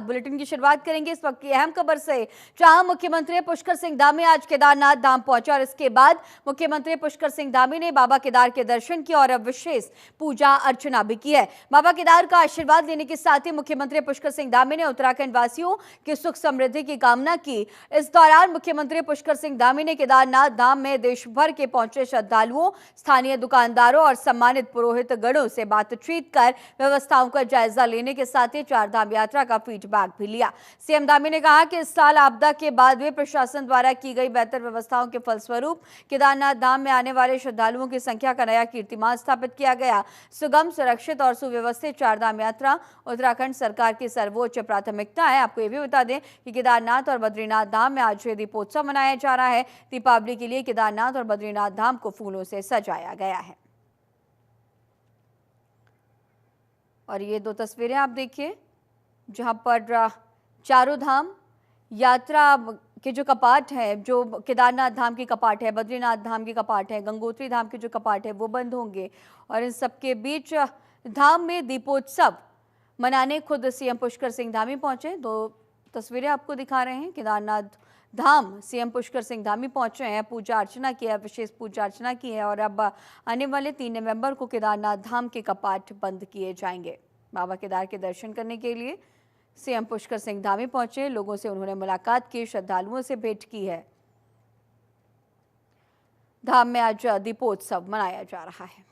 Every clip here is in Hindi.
बुलेटिन की शुरुआत करेंगे इस वक्त की अहम खबर से, जहां मुख्यमंत्री पुष्कर सिंह धामी आज केदारनाथ धाम पहुंचे और इसके बाद मुख्यमंत्री पुष्कर सिंह धामी ने बाबा केदार के दर्शन किए और विशेष पूजा अर्चना भी की है। बाबा केदार का आशीर्वाद लेने के साथ ही मुख्यमंत्री पुष्कर सिंह धामी ने उत्तराखंड वासियों की सुख समृद्धि की कामना की। इस दौरान मुख्यमंत्री पुष्कर सिंह धामी ने केदारनाथ धाम में देश भर के पहुंचे श्रद्धालुओं, स्थानीय दुकानदारों और सम्मानित पुरोहित गणों से बातचीत कर व्यवस्थाओं का जायजा लेने के साथ ही चार धाम यात्रा का फीडबैक भी लिया। सीएम धामी ने कहा कि इस साल आपदा के बाद भी प्रशासन द्वारा की गई बेहतर व्यवस्थाओं के फलस्वरूप केदारनाथ धाम में आने वाले श्रद्धालुओं की संख्या का नया कीर्तिमान स्थापित किया गया। सुगम, सुरक्षित और सुव्यवस्थित चार धाम यात्रा उत्तराखंड सरकार की सर्वोच्च प्राथमिकता है। आपको ये भी बता दें कि केदारनाथ और बद्रीनाथ धाम में आज दीपोत्सव मनाया जा रहा है। दीपावली के लिए केदारनाथ और बद्रीनाथ धाम को फूलों से सजाया गया है। और ये दो तस्वीरें आप देखिए, जहां पर चारों धाम यात्रा के जो कपाट है, जो केदारनाथ धाम की कपाट है, बद्रीनाथ धाम की कपाट है, गंगोत्री धाम के जो कपाट है वो बंद होंगे। और इन सबके बीच धाम में दीपोत्सव मनाने खुद सीएम पुष्कर सिंह धामी पहुंचे। दो तस्वीरें आपको दिखा रहे हैं। केदारनाथ धाम सीएम पुष्कर सिंह धामी पहुंचे हैं, पूजा अर्चना की है, विशेष पूजा अर्चना की है और अब आने वाले 3 नवंबर को केदारनाथ धाम के कपाट बंद किए जाएंगे। बाबा केदार के दर्शन करने के लिए सीएम पुष्कर सिंह धामी पहुंचे, लोगों से उन्होंने मुलाकात की, श्रद्धालुओं से भेंट की है। धाम में आज दीपोत्सव मनाया जा रहा है।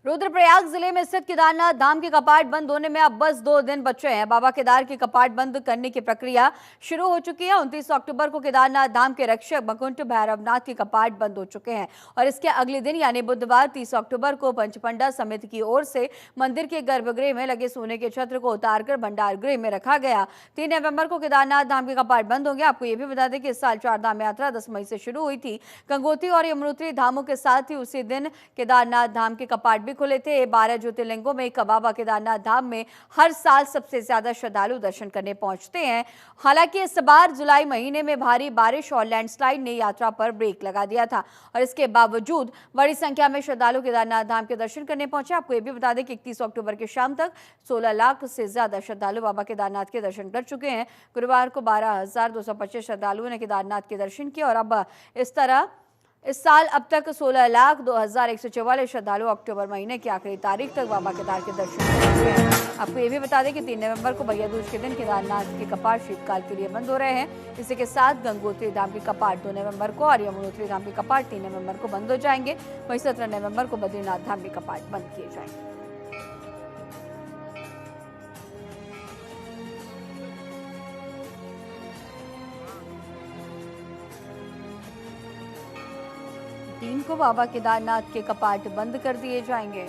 रुद्रप्रयाग जिले में स्थित केदारनाथ धाम के कपाट बंद होने में अब बस 2 दिन बचे हैं। बाबा केदार के कपाट बंद करने की प्रक्रिया शुरू हो चुकी है। 29 अक्टूबर को केदारनाथ धाम के रक्षक मुकुंड भैरवनाथ के कपाट बंद हो चुके हैं और इसके अगले दिन यानी बुधवार 30 अक्टूबर को पंचपंडा समिति की ओर से मंदिर के गर्भगृह में लगे सोने के छत्र को उतारकर भंडार गृह में रखा गया। 3 नवंबर को केदारनाथ धाम के कपाट बंद होंगे। आपको ये भी बता दें कि इस साल चार धाम यात्रा 10 मई से शुरू हुई थी। गंगोत्री और यमुनोत्री धामों के साथ ही उसी दिन केदारनाथ धाम के कपाट भी खुले थे। 12 ज्योतिर्लिंगों में बाबा केदारनाथ धाम में हर साल सबसे ज्यादा श्रद्धालु दर्शन करने पहुंचते हैं। हालांकि इस बार जुलाई महीने में भारी बारिश और लैंडस्लाइड ने यात्रा पर ब्रेक लगा दिया था और इसके बावजूद बड़ी संख्या में श्रद्धालु केदारनाथ धाम के दर्शन करने पहुंचे। आपको यह भी बता दें कि 31 अक्टूबर की शाम तक 16 लाख से ज्यादा श्रद्धालु बाबा केदारनाथ के दर्शन कर चुके हैं। गुरुवार को 12,225 श्रद्धालुओं ने केदारनाथ के दर्शन किए और अब इस तरह इस साल अब तक 16,02,144 श्रद्धालु अक्टूबर महीने की आखिरी तारीख तक बाबा केदार के दर्शन कर चुके हैं। आपको ये भी बता दें कि 3 नवंबर को भैया दूज के दिन केदारनाथ के कपाट शीतकाल के लिए बंद हो रहे हैं। इसी के साथ गंगोत्री धाम के कपाट 2 नवंबर को और यमुनोत्री धाम के कपाट 3 नवंबर को बंद हो जाएंगे। वहीं 17 नवंबर को बद्रीनाथ धाम के कपाट बंद किए जाएंगे। दिन को बाबा केदारनाथ के कपाट बंद कर दिए जाएंगे।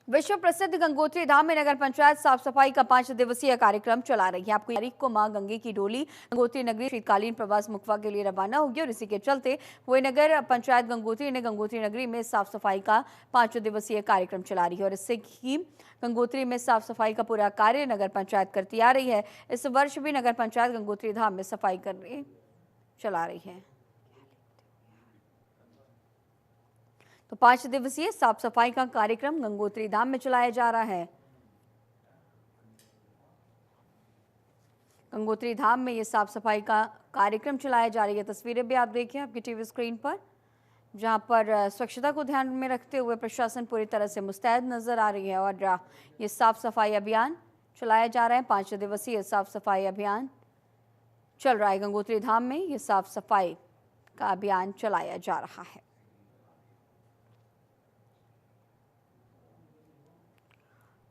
विश्व प्रसिद्ध गंगोत्री धाम में नगर पंचायत साफ सफाई का 5 दिवसीय कार्यक्रम चला रही है। आपको तारीख को मां गंगे की डोली गंगोत्री नगरी शीतकालीन प्रवास मुखवा के लिए रवाना होगी और इसी के चलते वही नगर पंचायत गंगोत्री ने गंगोत्री नगरी में साफ सफाई का 5 दिवसीय कार्यक्रम चला रही है और इससे ही गंगोत्री में साफ सफाई का पूरा कार्य नगर पंचायत करती आ रही है। इस वर्ष भी नगर पंचायत गंगोत्री धाम में सफाई करने चला रही है। तो 5 दिवसीय साफ सफाई का कार्यक्रम गंगोत्री धाम में चलाया जा रहा है। गंगोत्री धाम में ये साफ सफाई का कार्यक्रम चलाया जा रही है। तस्वीरें भी आप देखिए आपकी टीवी स्क्रीन पर, जहां पर स्वच्छता को ध्यान में रखते हुए प्रशासन पूरी तरह से मुस्तैद नजर आ रही है और ये साफ सफाई अभियान चलाया जा रहा है। 5 दिवसीय साफ सफाई अभियान चल रहा है। गंगोत्री धाम में ये साफ सफाई का अभियान चलाया जा रहा है।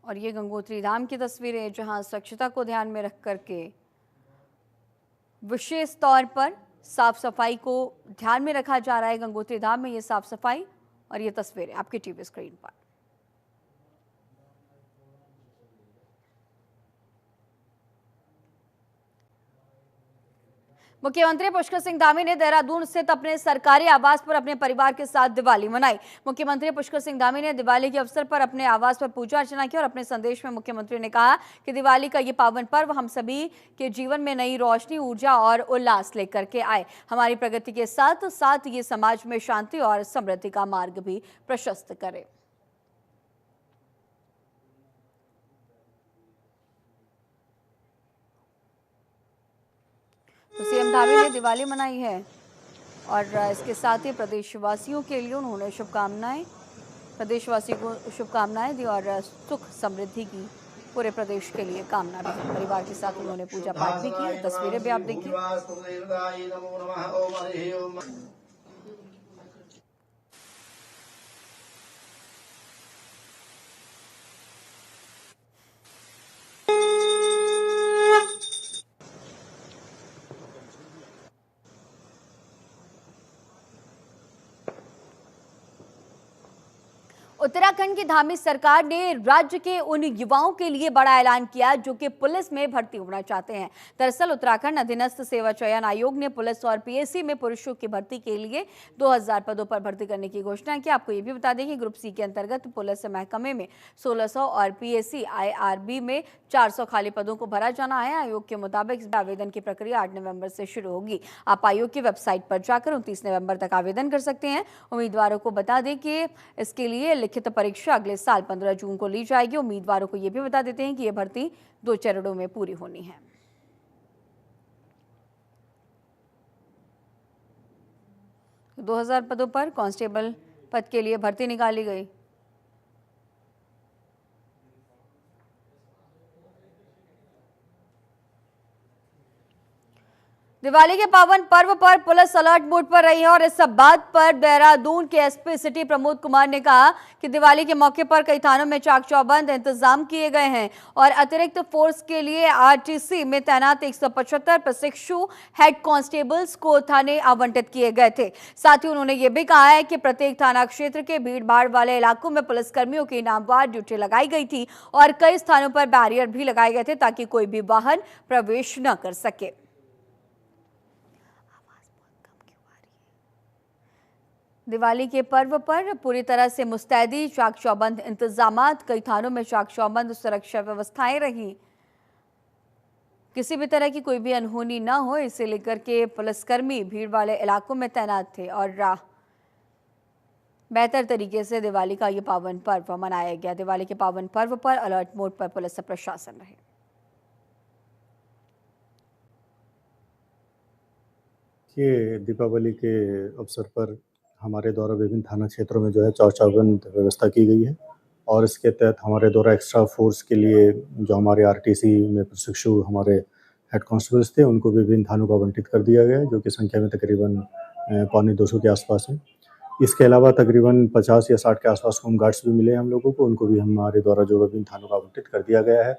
और ये गंगोत्री धाम की तस्वीरें, जहां स्वच्छता को ध्यान में रख करके विशेष तौर पर साफ सफाई को ध्यान में रखा जा रहा है। गंगोत्री धाम में ये साफ सफाई और ये तस्वीरें आपकी टीवी स्क्रीन पर। मुख्यमंत्री पुष्कर सिंह धामी ने देहरादून स्थित अपने सरकारी आवास पर अपने परिवार के साथ दिवाली मनाई। मुख्यमंत्री पुष्कर सिंह धामी ने दिवाली के अवसर पर अपने आवास पर पूजा अर्चना की और अपने संदेश में मुख्यमंत्री ने कहा कि दिवाली का ये पावन पर्व हम सभी के जीवन में नई रोशनी, ऊर्जा और उल्लास लेकर के आए। हमारी प्रगति के साथ साथ ये समाज में शांति और समृद्धि का मार्ग भी प्रशस्त करे। तो सीएम धामी ने दिवाली मनाई है और इसके साथ ही प्रदेशवासियों के लिए उन्होंने प्रदेशवासियों को शुभकामनाएं दी और सुख समृद्धि की पूरे प्रदेश के लिए कामना भी। परिवार के साथ उन्होंने पूजा पाठ भी की। तस्वीरें भी आप देखिए। उत्तराखंड की धामी सरकार ने राज्य के उन युवाओं के लिए बड़ा ऐलान किया जो कि पुलिस में भर्ती होना चाहते हैं। दरअसल उत्तराखंड अधीनस्थ सेवा चयन आयोग ने पुलिस और पीएसी में पुरुषों की भर्ती के लिए 2000 पदों पर भर्ती करने की घोषणा की। आपको ये भी बता दें कि ग्रुप सी के अंतर्गत पुलिस महकमे में 1600 और पीएसी आईआरबी में 400 खाली पदों को भरा जाना है। आयोग के मुताबिक आवेदन की प्रक्रिया 8 नवंबर से शुरू होगी। आप आयोग की वेबसाइट पर जाकर 29 नवंबर तक आवेदन कर सकते हैं। उम्मीदवारों को बता दें कि इसके लिए लिखित परीक्षा अगले साल 15 जून को ली जाएगी। उम्मीदवारों को यह भी बता देते हैं कि यह भर्ती 2 चरणों में पूरी होनी है। तो 2000 पदों पर कांस्टेबल पद के लिए भर्ती निकाली गई। दिवाली के पावन पर्व पर पुलिस अलर्ट मोड पर रही है और इस बात पर देहरादून के एसपी सिटी प्रमोद कुमार ने कहा कि दिवाली के मौके पर कई थानों में चाक चौबंद इंतजाम किए गए हैं और अतिरिक्त फोर्स के लिए आरटीसी में तैनात 175 प्रशिक्षु हेड कांस्टेबल्स को थाने आवंटित किए गए थे। साथ ही उन्होंने ये भी कहा है कि प्रत्येक थाना क्षेत्र के भीड़ भाड़ वाले इलाकों में पुलिसकर्मियों की नामवार ड्यूटी लगाई गई थी और कई स्थानों पर बैरियर भी लगाए गए थे ताकि कोई भी वाहन प्रवेश न कर सके। दिवाली के पर्व पर पूरी तरह से मुस्तैदी, चाक चौबंद इंतजामात, कई थानों में चाक चौबंद सुरक्षा व्यवस्थाएं रही। किसी भी तरह की कोई भी अनहोनी ना हो इसे लेकर के पुलिसकर्मी भीड़ वाले इलाकों में तैनात थे और बेहतर तरीके से दिवाली का ये पावन पर्व मनाया गया। दिवाली के पावन पर्व पर अलर्ट मोड पर पुलिस प्रशासन रहे। ये दीपावली के अवसर पर हमारे द्वारा विभिन्न थाना क्षेत्रों में जो है चाक चौबंद व्यवस्था की गई है और इसके तहत हमारे द्वारा एक्स्ट्रा फोर्स के लिए जो हमारे आरटीसी में प्रशिक्षु हमारे हेड कांस्टेबल्स थे उनको विभिन्न थानों को आवंटित कर दिया गया है, जो कि संख्या में तकरीबन 250 के आसपास है। इसके अलावा तकरीबन 50 या 60 के आसपास होम गार्ड्स भी मिले हम लोगों को, उनको भी हमारे द्वारा जो विभिन्न थानों को आवंटित कर दिया गया है।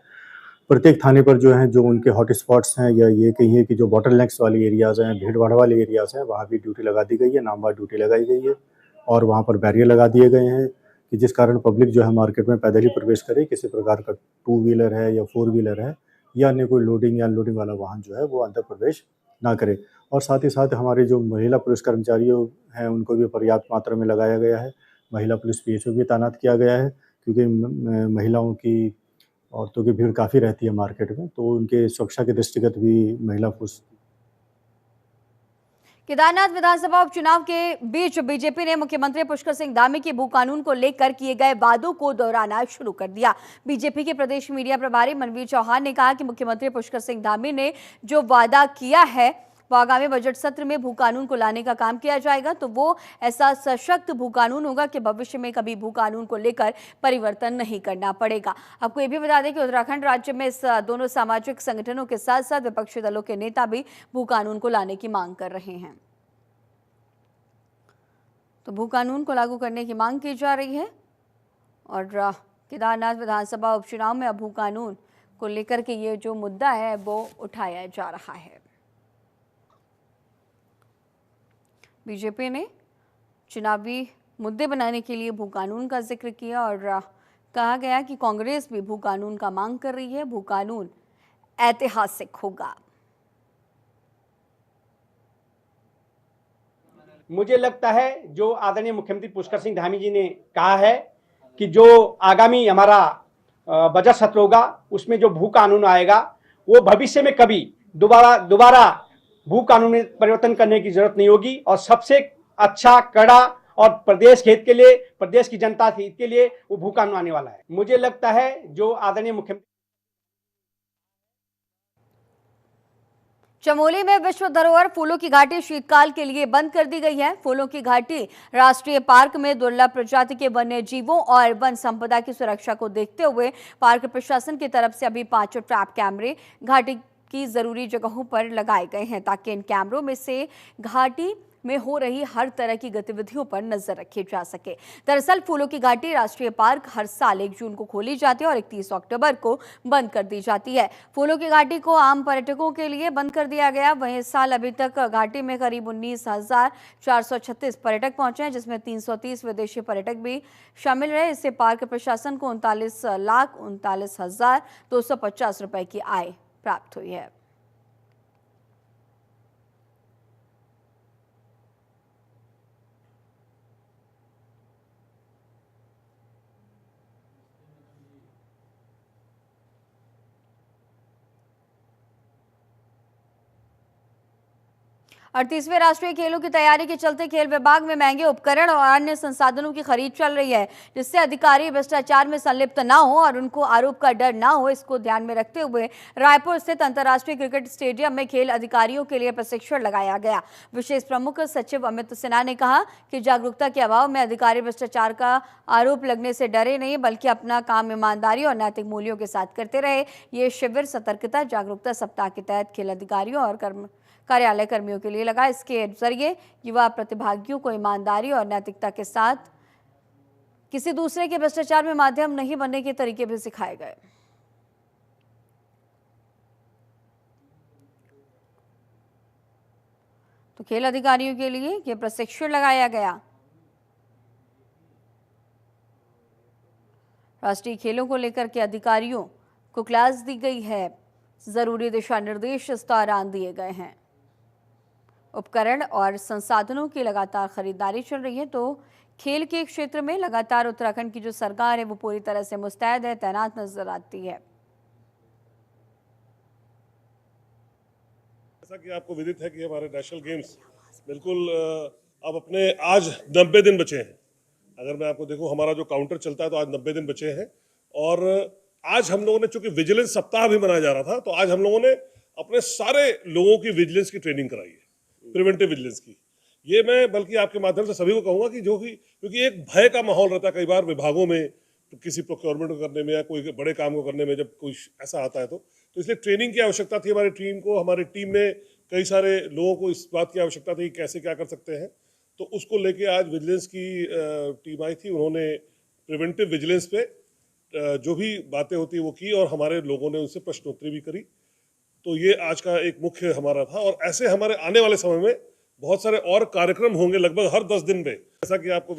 प्रत्येक थाने पर जो है जो उनके हॉट स्पॉट्स हैं या ये कहिए कि जो बॉटलनेक्स वाली एरियाज़ हैं, भीड़-भाड़ वाले एरियाज़ हैं, वहाँ भी ड्यूटी लगा दी गई है, नामवार ड्यूटी लगाई गई है और वहाँ पर बैरियर लगा दिए गए हैं कि जिस कारण पब्लिक जो है मार्केट में पैदल ही प्रवेश करे। किसी प्रकार का 2 व्हीलर है या 4 व्हीलर है या अन्य कोई लोडिंग या अनलोडिंग वाला वाहन जो है वो अंदर प्रवेश ना करे। और साथ ही साथ हमारे जो महिला पुलिस कर्मचारियों हैं उनको भी पर्याप्त मात्रा में लगाया गया है। महिला पुलिस पीएसओ भी तैनात किया गया है क्योंकि महिलाओं की, औरतों की भीड़ काफ़ी रहती है मार्केट में, तो उनके सुरक्षा के दृष्टिगत भी महिला पुलिस। केदारनाथ विधानसभा उपचुनाव के बीच बीजेपी ने मुख्यमंत्री पुष्कर सिंह धामी के भू कानून को लेकर किए गए वादों को दोहराना शुरू कर दिया। बीजेपी के प्रदेश मीडिया प्रभारी मनवीर चौहान ने कहा कि मुख्यमंत्री पुष्कर सिंह धामी ने जो वादा किया है वो आगामी बजट सत्र में भू कानून को लाने का काम किया जाएगा, तो वो ऐसा सशक्त भू कानून होगा कि भविष्य में कभी भू कानून को लेकर परिवर्तन नहीं करना पड़ेगा। आपको ये भी बता दें कि उत्तराखंड राज्य में इस दोनों सामाजिक संगठनों के साथ साथ विपक्षी दलों के नेता भी भू कानून को लाने की मांग कर रहे हैं। तो भू कानून को लागू करने की मांग की जा रही है और केदारनाथ विधानसभा उपचुनाव में अब भू कानून को लेकर के ये जो मुद्दा है वो उठाया जा रहा है। बीजेपी ने चुनावी मुद्दे बनाने के लिए भू कानून का जिक्र किया और कहा गया कि कांग्रेस भी भू कानून का मांग कर रही है। भू कानून ऐतिहासिक होगा। मुझे लगता है जो आदरणीय मुख्यमंत्री पुष्कर सिंह धामी जी ने कहा है कि जो आगामी हमारा बजट सत्र होगा उसमें जो भू कानून आएगा वो भविष्य में कभी दोबारा भू कानून में परिवर्तन करने की जरूरत नहीं होगी और सबसे अच्छा कड़ा और प्रदेश के हित के लिए, प्रदेश की जनता के हित के लिए वो भू कानून आने वाला है। मुझे लगता है जो आदरणीय मुख्यमंत्री चमोली में विश्व धरोहर फूलों की घाटी शीतकाल के लिए बंद कर दी गई है। फूलों की घाटी राष्ट्रीय पार्क में दुर्लभ प्रजाति के वन्य जीवों और वन संपदा की सुरक्षा को देखते हुए पार्क प्रशासन की तरफ से अभी 5 ट्रैप कैमरे घाटी की जरूरी जगहों पर लगाए गए हैं ताकि इन कैमरों में से घाटी में हो रही हर तरह की गतिविधियों पर नजर रखी जा सके। दरअसल फूलों की घाटी राष्ट्रीय पार्क हर साल 1 जून को खोली जाती है और 31 अक्टूबर को बंद कर दी जाती है। फूलों की घाटी को आम पर्यटकों के लिए बंद कर दिया गया। वहीं इस साल अभी तक घाटी में करीब 19,436 पर्यटक पहुंचे हैं, जिसमें 330 विदेशी पर्यटक भी शामिल रहे। इससे पार्क प्रशासन को 39,39,250 रुपए की आय प्राप्त हुई है। और 30वें राष्ट्रीय खेलों की तैयारी के चलते खेल विभाग में महंगे उपकरण और अन्य संसाधनों की खरीद चल रही है, जिससे अधिकारी भ्रष्टाचार में संलिप्त न हो और उनको आरोप का डर न हो। इसको ध्यान में रखते हुए रायपुर स्थित अंतर्राष्ट्रीय क्रिकेट स्टेडियम में खेल अधिकारियों के लिए प्रशिक्षण लगाया गया। विशेष प्रमुख सचिव अमित सिन्हा ने कहा कि जागरूकता के अभाव में अधिकारी भ्रष्टाचार का आरोप लगने से डरे नहीं, बल्कि अपना काम ईमानदारी और नैतिक मूल्यों के साथ करते रहे। ये शिविर सतर्कता जागरूकता सप्ताह के तहत खेल अधिकारियों और कार्यालय कर्मियों के लिए लगा। इसके जरिए युवा प्रतिभागियों को ईमानदारी और नैतिकता के साथ किसी दूसरे के भ्रष्टाचार में माध्यम नहीं बनने के तरीके भी सिखाए गए। तो खेल अधिकारियों के लिए यह प्रशिक्षण लगाया गया। राष्ट्रीय खेलों को लेकर के अधिकारियों को क्लास दी गई है। जरूरी दिशा निर्देश इस दौरान दिए गए हैं। उपकरण और संसाधनों की लगातार खरीदारी चल रही है। तो खेल के क्षेत्र में लगातार उत्तराखंड की जो सरकार है वो पूरी तरह से मुस्तैद है, तैनात नजर आती है। जैसा कि आपको विदित है कि हमारे नेशनल गेम्स बिल्कुल अब अपने आज 90 दिन बचे हैं। अगर मैं आपको देखूं, हमारा जो काउंटर चलता है तो आज 90 दिन बचे हैं। और आज हम लोगों ने, चूंकि विजिलेंस सप्ताह भी मनाया जा रहा था, तो आज हम लोगों ने अपने सारे लोगों की विजिलेंस की ट्रेनिंग कराई है, प्रिवेंटिव विजिलेंस की। ये मैं बल्कि आपके माध्यम से सभी को कहूंगा कि जो भी, क्योंकि एक भय का माहौल रहता है कई बार विभागों में, तो किसी प्रोक्योरमेंट को करने में या कोई बड़े काम को करने में जब कोई ऐसा आता है तो इसलिए ट्रेनिंग की आवश्यकता थी हमारी टीम को। हमारी टीम में कई सारे लोगों को इस बात की आवश्यकता थी कि कैसे क्या कर सकते हैं, तो उसको लेके आज विजिलेंस की टीम आई थी। उन्होंने प्रिवेंटिव विजिलेंस पे जो भी बातें होती वो की और हमारे लोगों ने उनसे प्रश्नोत्तरी भी करी। तो ये आज का एक मुख्य हमारा था। और ऐसे हमारे आने वाले समय में बहुत सारे और कार्यक्रम होंगे, लगभग हर 10 दिन में, जैसा कि आपको।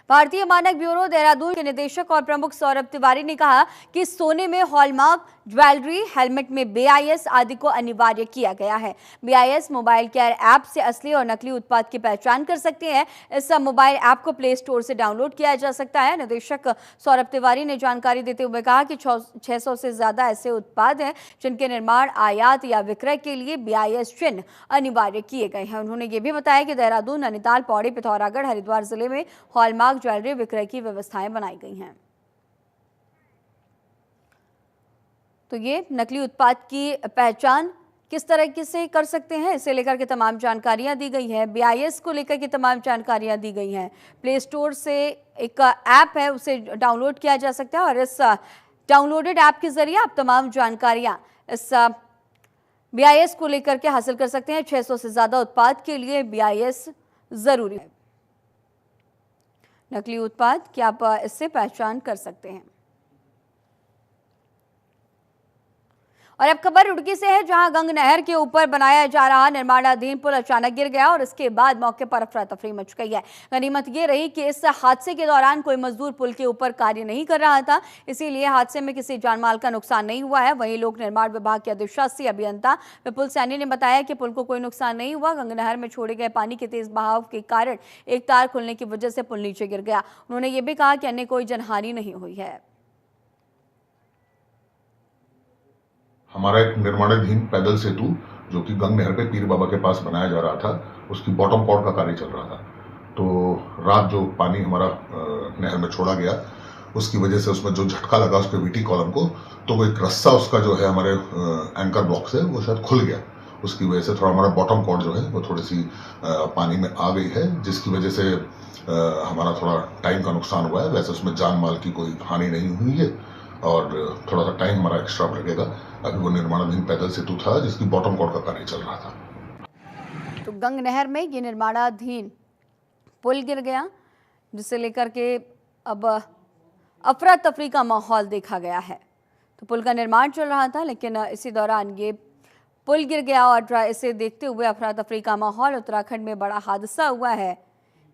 भारतीय मानक ब्यूरो देहरादून के निदेशक और प्रमुख सौरभ तिवारी ने कहा कि सोने में हॉलमार्क ज्वेलरी, हेलमेट में BIS आदि को अनिवार्य किया गया है। BIS मोबाइल केयर ऐप से असली और नकली उत्पाद की पहचान कर सकते हैं। इस मोबाइल ऐप को प्ले स्टोर से डाउनलोड किया जा सकता है। निदेशक सौरभ तिवारी ने जानकारी देते हुए कहा कि 600 से ज्यादा ऐसे उत्पाद हैं जिनके निर्माण, आयात या विक्रय के लिए BIS चिन्ह अनिवार्य किए गए हैं। उन्होंने ये भी बताया कि देहरादून, नैनीताल, पौड़ी, पिथौरागढ़, हरिद्वार जिले में हॉलमार्क ज्वेलरी विक्रय की व्यवस्थाएं बनाई गई हैं। तो ये नकली उत्पाद की पहचान किस तरीके से कर सकते हैं, इसे लेकर के तमाम जानकारियां दी गई है। BIS को लेकर के तमाम जानकारियां दी गई हैं। प्ले स्टोर से एक ऐप है, उसे डाउनलोड किया जा सकता है और इस डाउनलोडेड ऐप के जरिए आप तमाम जानकारियां इस BIS को लेकर के हासिल कर सकते हैं। 600 से ज्यादा उत्पाद के लिए BIS जरूरी है। नकली उत्पाद की आप इससे पहचान कर सकते हैं। और अब खबर रुड़की से है, जहां गंग नहर के ऊपर बनाया जा रहा निर्माणाधीन पुल अचानक गिर गया और इसके बाद मौके पर अफरा तफरी मच गई है। गनीमत ये रही कि इस हादसे के दौरान कोई मजदूर पुल के ऊपर कार्य नहीं कर रहा था, इसीलिए हादसे में किसी जानमाल का नुकसान नहीं हुआ है। वहीं लोक निर्माण विभाग के अधिशासी अभियंता विपुल सैनी ने बताया कि पुल को कोई नुकसान नहीं हुआ। गंग नहर में छोड़े गए पानी के तेज बहाव के कारण एक तार खुलने की वजह से पुल नीचे गिर गया। उन्होंने ये भी कहा कि अन्य कोई जनहानि नहीं हुई है। हमारा एक निर्माणाधीन पैदल सेतु जो कि गंग नहर पे पीर बाबा के पास बनाया जा रहा था, उसकी बॉटम कॉर्ड का कार्य चल रहा था। तो रात जो पानी हमारा नहर में छोड़ा गया, उसकी वजह से उसमें जो झटका लगा उसके वीटी कॉलम को, तो वो एक रस्सा उसका जो है हमारे एंकर ब्लॉक से वो शायद खुल गया। उसकी वजह से थोड़ा हमारा बॉटम कॉर्ड जो है वो थोड़ी सी पानी में आ गई है, जिसकी वजह से हमारा थोड़ा टाइम का नुकसान हुआ है। वैसे उसमें जान माल की कोई हानि नहीं हुई है और थोड़ा सा टाइम हमारा एक्स्ट्रा लगेगा। अभी वो निर्माणाधीन पैदल सेतु था जिसकी बॉटम कॉर्ड का कार्य चल रहा था। तो गंग नहर में ये निर्माणाधीन पुल गिर गया, जिसे लेकर के अब अफरा तफरी का माहौल देखा गया है। तो पुल का निर्माण चल रहा था, लेकिन इसी दौरान ये पुल गिर गया और इसे देखते हुए अफरा तफरी का माहौल। उत्तराखंड में बड़ा हादसा हुआ है।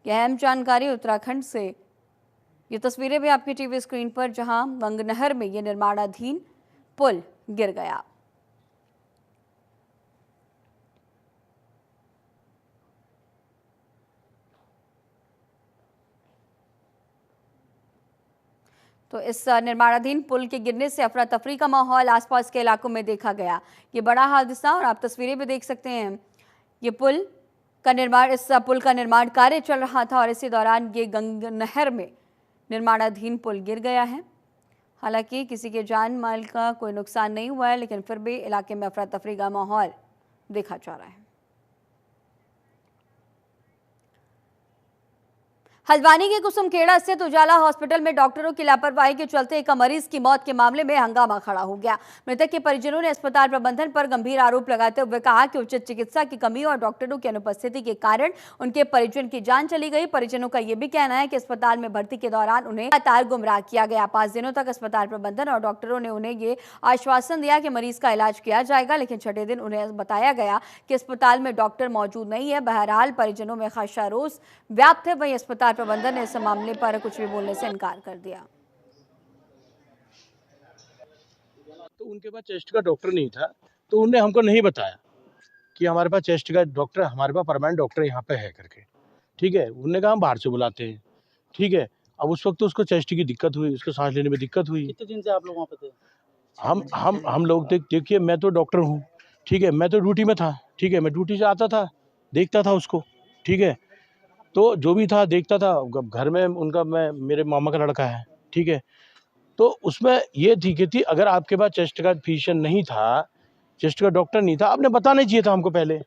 यह अहम जानकारी उत्तराखंड से। ये तस्वीरें भी आपकी टीवी स्क्रीन पर, जहां गंग नहर में ये निर्माणाधीन पुल गिर गया। तो इस निर्माणाधीन पुल के गिरने से अफरा तफरी का माहौल आसपास के इलाकों में देखा गया। ये बड़ा हादसा, और आप तस्वीरें भी देख सकते हैं। ये पुल का निर्माण कार्य चल रहा था और इसी दौरान ये गंग नहर में निर्माणाधीन पुल गिर गया है। हालांकि किसी के जान माल का कोई नुकसान नहीं हुआ है, लेकिन फिर भी इलाके में अफरा तफरी का माहौल देखा जा रहा है। हल्द्वानी के कुसुमखेड़ा स्थित उजाला हॉस्पिटल में डॉक्टरों की लापरवाही के चलते एक मरीज की मौत के मामले में हंगामा खड़ा हो गया। मृतक के परिजनों ने अस्पताल प्रबंधन पर गंभीर आरोप लगाते हुए कहा कि उचित चिकित्सा की कमी और डॉक्टरों की अनुपस्थिति के कारण उनके परिजन की जान चली गई। परिजनों का यह भी कहना है कि अस्पताल में भर्ती के दौरान उन्हें लगातार गुमराह किया गया। 5 दिनों तक अस्पताल प्रबंधन और डॉक्टरों ने उन्हें ये आश्वासन दिया कि मरीज का इलाज किया जाएगा, लेकिन छठे दिन उन्हें बताया गया कि अस्पताल में डॉक्टर मौजूद नहीं है। बहरहाल परिजनों में खासा रोष व्याप्त है। वहीं अस्पताल प्रबंधन ने इस मामले पर कुछ भी बोलने से इनकार कर दिया। तो उनके पास चेस्ट का डॉक्टर नहीं था, तो उन्होंने हमको नहीं बताया कि हमारे पास चेस्ट का डॉक्टर, हमारे पास परमानेंट डॉक्टर यहाँ पे है करके। ठीक है, उन्होंने कहा हम बाहर से बुलाते हैं। ठीक है, अब उस वक्त तो उसको चेस्ट की दिक्कत हुई, उसको सांस लेने में दिक्कत हुई। कितने दिन से आप लोग वहाँ पे थे? हम लोग देखिए, मैं तो डॉक्टर हूँ। ठीक है, मैं तो ड्यूटी में था। ठीक है, मैं ड्यूटी से आता था, देखता था उसको। ठीक है, तो जो भी था देखता था। घर में उनका मेरे मामा का लड़का है। ठीक है, तो उसमें ये थी अगर आपके पास चेस्ट का फिजिशियन नहीं था, चेस्ट का डॉक्टर नहीं था, आपने बताना चाहिए था हमको पहले।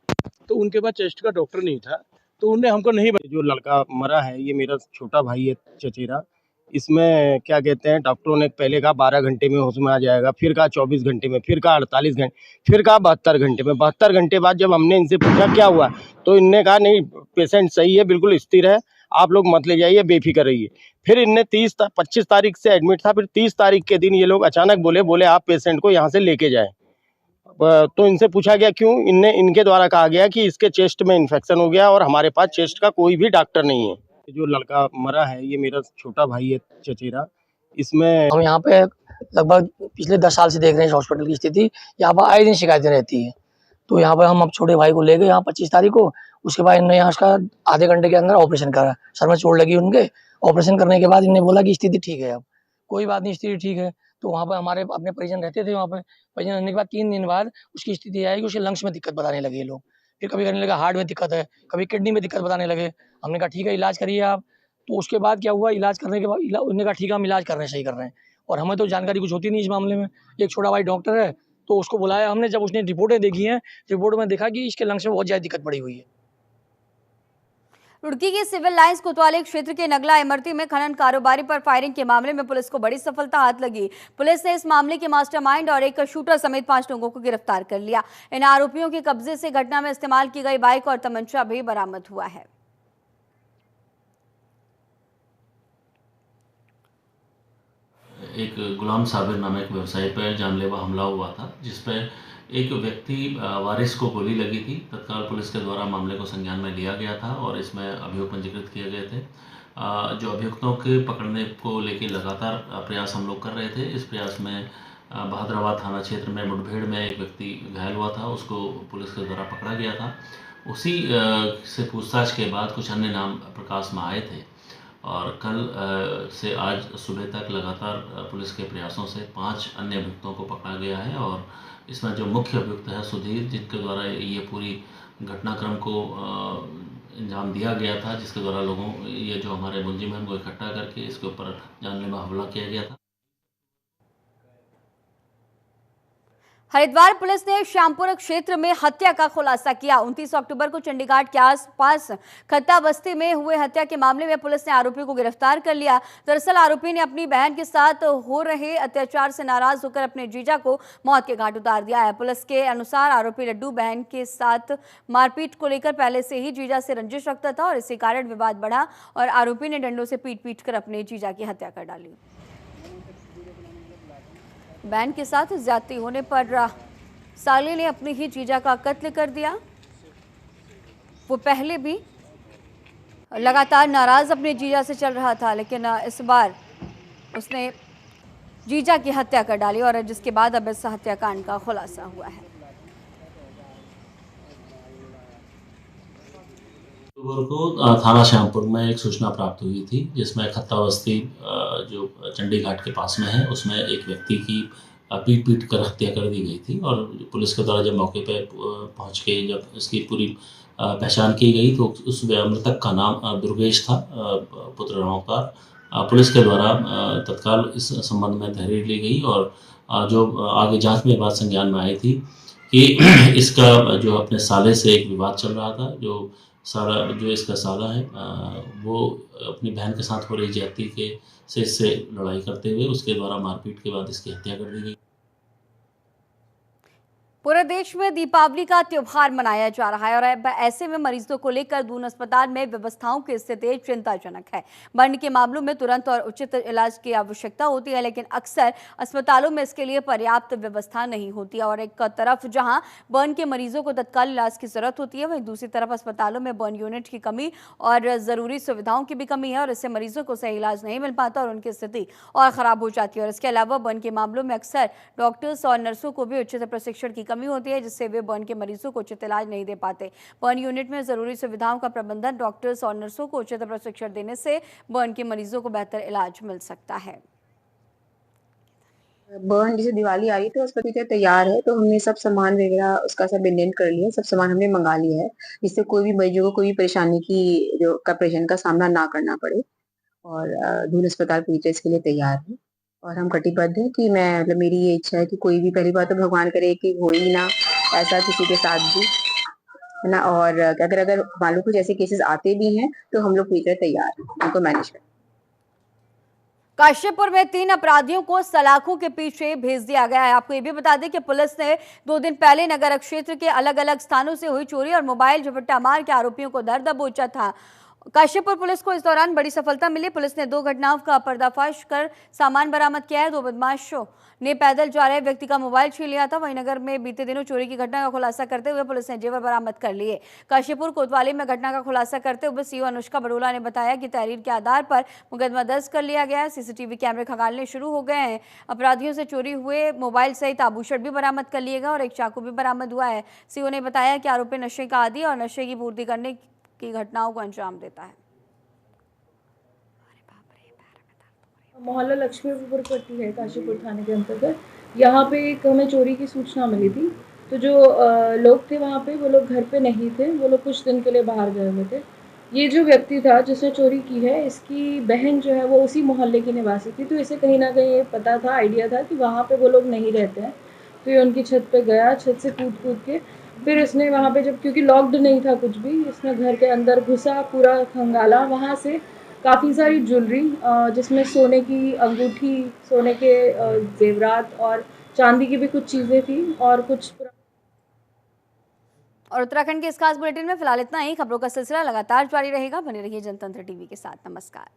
तो उनके पास चेस्ट का डॉक्टर नहीं था, तो उन्होंने हमको नहीं बताया। जो लड़का मरा है ये मेरा छोटा भाई है चचेरा। इसमें क्या कहते हैं, डॉक्टरों ने पहले कहा 12 घंटे में होश में आ जाएगा, फिर कहा 24 घंटे में, फिर कहा 48 घंटे, फिर कहा 72 घंटे में। 72 घंटे बाद जब हमने इनसे पूछा क्या हुआ, तो इनने कहा नहीं पेशेंट सही है, बिल्कुल स्थिर है, आप लोग मत ले जाइए, बेफिक्र रहिए। फिर इनने 25 तारीख से एडमिट था, फिर 30 तारीख के दिन ये लोग अचानक बोले आप पेशेंट को यहाँ से लेके जाएं। तो इनसे पूछा गया क्यों, इनके द्वारा कहा गया कि इसके चेस्ट में इन्फेक्शन हो गया और हमारे पास चेस्ट का कोई भी डॉक्टर नहीं है। जो लड़का मरा है ये मेरा छोटा भाई है चचेरा। इसमें हम यहाँ पे लगभग पिछले 10 साल से देख रहे हैं इस हॉस्पिटल की स्थिति। यहाँ पर आए दिन शिकायतें रहती है। तो यहाँ पर हम अब छोटे भाई को ले गए यहाँ 25 तारीख को। उसके बाद इन्होंने यहाँ उसका आधे घंटे के अंदर ऑपरेशन करा। सर में चोट लगी उनके। ऑपरेशन करने के बाद इन्होंने बोला कि स्थिति ठीक है, अब कोई बात नहीं, स्थिति ठीक है। तो वहाँ पर हमारे अपने परिजन रहते थे। वहाँ पे परिजन रहने के बाद 3 दिन बाद उसकी स्थिति आई कि उसके लंग्स में दिक्कत बताने लगे लोग। फिर कभी कहने लगा हार्ट में दिक्कत है, कभी किडनी में दिक्कत बताने लगे। हमने कहा ठीक है इलाज करिए आप। तो उसके बाद क्या हुआ, इलाज करने के बाद उन्होंने कहा ठीक है हम इलाज कर रहे हैं, सही कर रहे हैं। और हमें तो जानकारी कुछ होती नहीं इस मामले में। एक छोटा भाई डॉक्टर है, तो उसको बुलाया हमने। जब उसने रिपोर्टें देखी हैं, रिपोर्ट में देखा कि इसके लंग्स में बहुत ज़्यादा दिक्कत पड़ी हुई है। रुड़की के सिविल लाइंस कोतवाली क्षेत्र के नगला इमरती में खनन कारोबारी पर फायरिंग के मामले में पुलिस को बड़ी सफलता हाथ लगी। पुलिस ने इस मामले के मास्टरमाइंड और एक शूटर समेत 5 लोगों को गिरफ्तार कर लिया। इन आरोपियों के कब्जे से घटना में इस्तेमाल की गई बाइक और तमंचा भी बरामद हुआ है। एक गुलाम साबिर नामक व्यवसायी पर जानलेवा हमला हुआ था, जिस पर एक व्यक्ति वारिस को गोली लगी थी। तत्काल पुलिस के द्वारा मामले को संज्ञान में लिया गया था और इसमें अभियोग पंजीकृत किए गए थे। जो अभियुक्तों के पकड़ने को लेकर लगातार प्रयास हम लोग कर रहे थे। इस प्रयास में बहादुराबाद थाना क्षेत्र में मुठभेड़ में एक व्यक्ति घायल हुआ था, उसको पुलिस के द्वारा पकड़ा गया था। उसी से पूछताछ के बाद कुछ अन्य नाम प्रकाश में आए थे और कल से आज सुबह तक लगातार पुलिस के प्रयासों से 5 अन्य अभियुक्तों को पकड़ा गया है और इसमें जो मुख्य अभियुक्त है सुधीर, जिनके द्वारा ये पूरी घटनाक्रम को अंजाम दिया गया था, जिसके द्वारा लोगों ये जो हमारे मुलजिम हैं उनको इकट्ठा करके इसके ऊपर जानलेवा हमला किया गया था। हरिद्वार पुलिस ने श्यामपुर क्षेत्र में हत्या का खुलासा किया। 29 अक्टूबर को चंडीगढ़ के आसपास खत्ता बस्ती में हुए हत्या के मामले में पुलिस ने आरोपी को गिरफ्तार कर लिया। दरअसल आरोपी ने अपनी बहन के साथ हो रहे अत्याचार से नाराज होकर अपने जीजा को मौत के घाट उतार दिया है। पुलिस के अनुसार आरोपी लड्डू बहन के साथ मारपीट को लेकर पहले से ही जीजा से रंजिश रखता था और इसी कारण विवाद बढ़ा और आरोपी ने डंडों से पीट कर अपने जीजा की हत्या कर डाली। बहन के साथ ज्यादती होने पर साले ने अपनी ही जीजा का कत्ल कर दिया। वो पहले भी लगातार नाराज अपने जीजा से चल रहा था, लेकिन इस बार उसने जीजा की हत्या कर डाली और जिसके बाद अब इस हत्याकांड का खुलासा हुआ है। अक्टूबर को थाना श्यामपुर में एक सूचना प्राप्त हुई थी, जिसमें खत्ता बस्ती जो चंडीघाट के पास में है उसमें एक व्यक्ति की पीट कर हत्या कर दी गई थी और पुलिस के द्वारा जब मौके पर पहुंच के जब इसकी पूरी पहचान की गई तो उस मृतक का नाम दुर्गेश था, पुत्र रामोकार। पुलिस के द्वारा तत्काल इस संबंध में तहरीर ली गई और जो आगे जांच में बात संज्ञान में आई थी कि इसका जो अपने साले से एक विवाद चल रहा था। जो इसका साला है वो अपनी बहन के साथ हो रही ज्यादती के से इससे लड़ाई करते हुए उसके द्वारा मारपीट के बाद इसकी हत्या कर दी गई। पूरे देश में दीपावली का त्योहार मनाया जा रहा है और अब ऐसे में मरीजों को लेकर दून अस्पताल में व्यवस्थाओं की स्थिति चिंताजनक है। बर्न के मामलों में तुरंत और उचित इलाज की आवश्यकता होती है, लेकिन अक्सर अस्पतालों में इसके लिए पर्याप्त व्यवस्था नहीं होती है और एक तरफ जहां बर्न के मरीजों को तत्काल इलाज की जरूरत होती है, वहीं दूसरी तरफ अस्पतालों में बर्न यूनिट की कमी और जरूरी सुविधाओं की भी कमी है और इससे मरीजों को सही इलाज नहीं मिल पाता और उनकी स्थिति और खराब हो जाती है। और इसके अलावा बर्न के मामलों में अक्सर डॉक्टर्स और नर्सों को भी उचित प्रशिक्षण की कमी होती है, जिससे वे बर्न के मरीजों को उचित इलाज नहीं दे पाते। बर्न यूनिट में जरूरी सुविधाओं का प्रबंधन, डॉक्टर्स और नर्सों को उचित प्रशिक्षण देने से बर्न के मरीजों को बेहतर इलाज मिल सकता है। बर्न जैसे दिवाली आ रही है तो उसका भी तैयार है, तो हमने सब सामान वगैरह उसका सब इंडेंट कर लिया, सब सामान हमने मंगा लिया है, जिससे कोई भी मरीजों को कोई भी परेशानी की जो परेशानी का सामना ना करना पड़े। और दून अस्पताल पूरी तरह इसके लिए तैयार है और हम कटिबद्ध हैं कि मैं मतलब मेरी ये इच्छा है कि कोई भी, पहली बात तो भगवान करे कि हो ही ना ऐसा किसी के साथ भी, है ना। और अगर मान लो कुछ ऐसे केसेस आते भी हैं तो हम लोग पूरी तरह तैयार हैं उनको मैनेज करने। काशीपुर में 3 अपराधियों को सलाखों के पीछे भेज दिया गया है। आपको ये भी बता दें कि पुलिस ने 2 दिन पहले नगर क्षेत्र के अलग अलग स्थानों से हुई चोरी और मोबाइल झपट्टा मार के आरोपियों को दर दबोचा था। काशीपुर पुलिस को इस दौरान बड़ी सफलता मिली। पुलिस ने 2 घटनाओं का पर्दाफाश कर सामान बरामद किया है। 2 बदमाशों ने पैदल जा रहे व्यक्ति का मोबाइल छीन लिया था। वहीं नगर में बीते दिनों चोरी की घटना का खुलासा करते हुए पुलिस ने जेवर बरामद कर लिए। काशीपुर कोतवाली में घटना का खुलासा करते हुए सीओ अनुष्का बड़ोला ने बताया कि तहरीर के आधार पर मुकदमा दर्ज कर लिया गया है। सीसीटीवी कैमरे खंगालने शुरू हो गए हैं। अपराधियों से चोरी हुए मोबाइल सहित आभूषण भी बरामद कर लिए गए और एक चाकू भी बरामद हुआ है। सीओ ने बताया कि आरोपी नशे का आदी और नशे की पूर्ति करने की घटनाओं को अंजाम देता है। मोहल्ला लक्ष्मीपुर पट्टी है काशीपुर थाने के अंतर्गत। यहाँ पे एक हमें चोरी की सूचना मिली थी, तो जो लोग थे वहाँ पे वो लोग घर पे नहीं थे, वो लोग कुछ दिन के लिए बाहर गए हुए थे। ये जो व्यक्ति था जिसने चोरी की है, इसकी बहन जो है वो उसी मोहल्ले की निवासी थी, तो इसे कहीं ना कहीं ये पता था, आइडिया था कि वहाँ पे वो लोग नहीं रहते हैं। तो ये उनकी छत पे गया, छत से कूद के फिर इसने वहाँ पे जब, क्योंकि लॉक्ड नहीं था कुछ भी, इसने घर के अंदर घुसा, पूरा खंगाला, वहाँ से काफ़ी सारी ज्वेलरी जिसमें सोने की अंगूठी, सोने के जेवरात और चांदी की भी कुछ चीज़ें थी और कुछ। और उत्तराखंड के इस खास बुलेटिन में फिलहाल इतना ही। खबरों का सिलसिला लगातार जारी रहेगा। बने रहिए जनतंत्र टीवी के साथ। नमस्कार।